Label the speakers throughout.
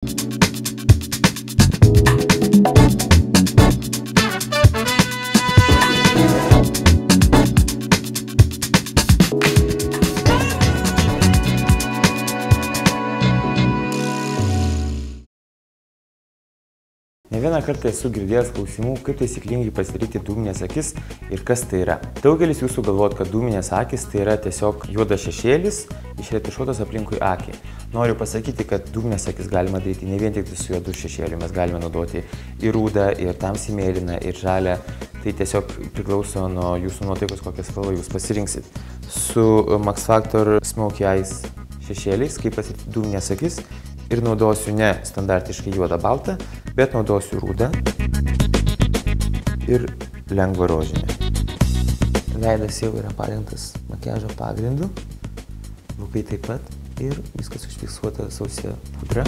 Speaker 1: Ne vieną kartą esu girdėjęs klausimų, kaip taisyklingai pasidaryti dūminės akis ir kas tai yra. Daugelis jūsų galvojat, kad dūminės akis tai yra tiesiog juodas šešėlis išretušuotas aplinkui akį. Noriu pasakyti, kad dūminės akis galima daryti ne vien tik su juodu šešėliu, mes galime naudoti ir rudą, ir tamsiai mėlyną, ir žalią. Tai tiesiog priklauso nuo jūsų nuotaikos, kokią spalvą jūs pasirinksit. Su Max Factor Smokey Eyes šešėliais, kaip pasidaryti dūminės akis, ir naudosiu ne standartiškai juodą baltą, bet naudosiu rudą ir lengvą rožinę. Veidas jau yra parengtas makiažo pagrindu, lūpai taip pat ir viskas užfiksuota sausia pudra.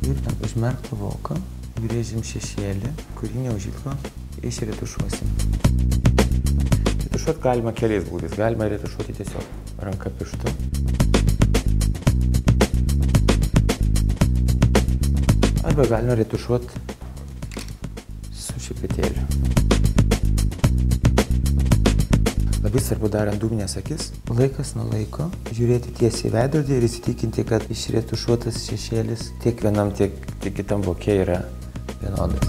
Speaker 1: Ir ant užmerkto voko brėžim šešėlį, kurį neužilgo išretušuosim. Retušuot galima keliais būdais, galima retušuoti tiesiog ranka pirštu. Arba galima retušuoti su šepetėliu. Labai svarbu darant dūminės akis, laikas nuo laiko žiūrėti tiesiai į veidrodį ir įsitikinti, kad išretušuotas šešėlis tiek vienam, tiek kitam voke yra vienodas.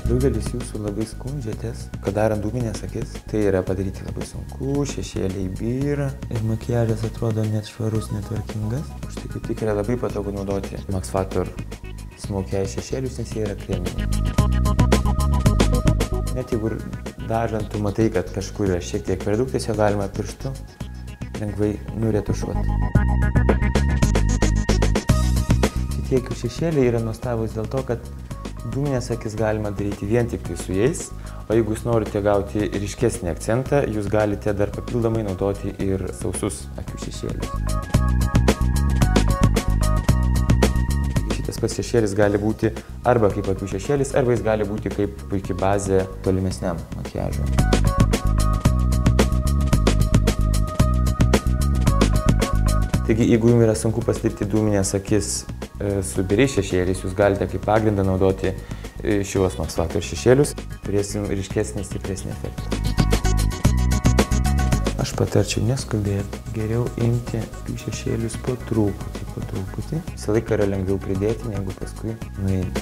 Speaker 1: Daugelis jūsų labai skundžiatės, kad darant dūminės akis, tai yra padaryti labai sunku, šešėliai byra ir makiažas atrodo net švarus, netvarkingas. Už tai kaip tik yra labai patogu naudoti Max Factor Smokey Eyes šešėlius, nes jie yra kreminiai. Net jeigu dažant tu matai, kad kažkur yra šiek tiek per daug, tiesiog galima pirštu lengvai nuretušuoti. Tie akių šešėliai yra nuostabūs dėl to, kad dūminės akis galima daryti vien tik su jais, o jeigu jūs norite gauti ryškesnį akcentą, jūs galite dar papildomai naudoti ir sausus akių šešėlius. Šitas pats šešėlis gali būti arba kaip akių šešėlis, arba jis gali būti kaip puikia bazė tolimesniam makiažui. Taigi, jeigu jums yra sunku pasidaryti dūminės akis su biriais šešėliais, jūs galite kaip pagrindą naudoti šiuos Max Factor šešėlius, turėsim ryškesnį, stipresnį efektą. Aš patarčiau neskubėti, geriau imti šešėlius po truputį. Visą laiką yra lengviau pridėti, negu paskui nuimti.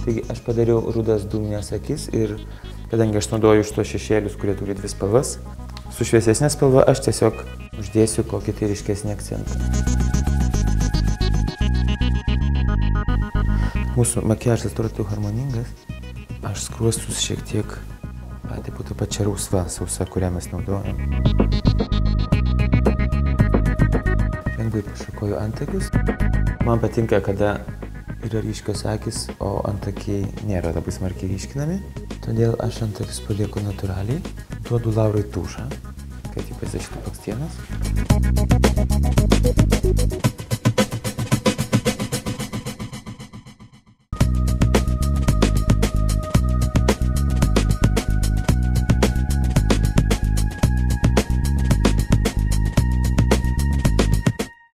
Speaker 1: Taigi, aš padariau rudas dūminės akis ir kadangi aš naudoju šitos šešėlius, kurie turi dvi spalvas, su šviesesnė spalva aš tiesiog uždėsiu kokį tai ryškesnį akcentą. Mūsų makiažas atrodo harmoningas. Aš skruostus šiek tiek po tą pačią rausvą sausą, kurią mes naudojam. Lengvai pašakoju antakius. Man patinka, kada yra ryškios akys, o antakiai nėra labai smarkiai ryškinami. Todėl aš antakius palieku natūraliai. Duodu Laurai tušą, kad jį pasidažytų blakstienas.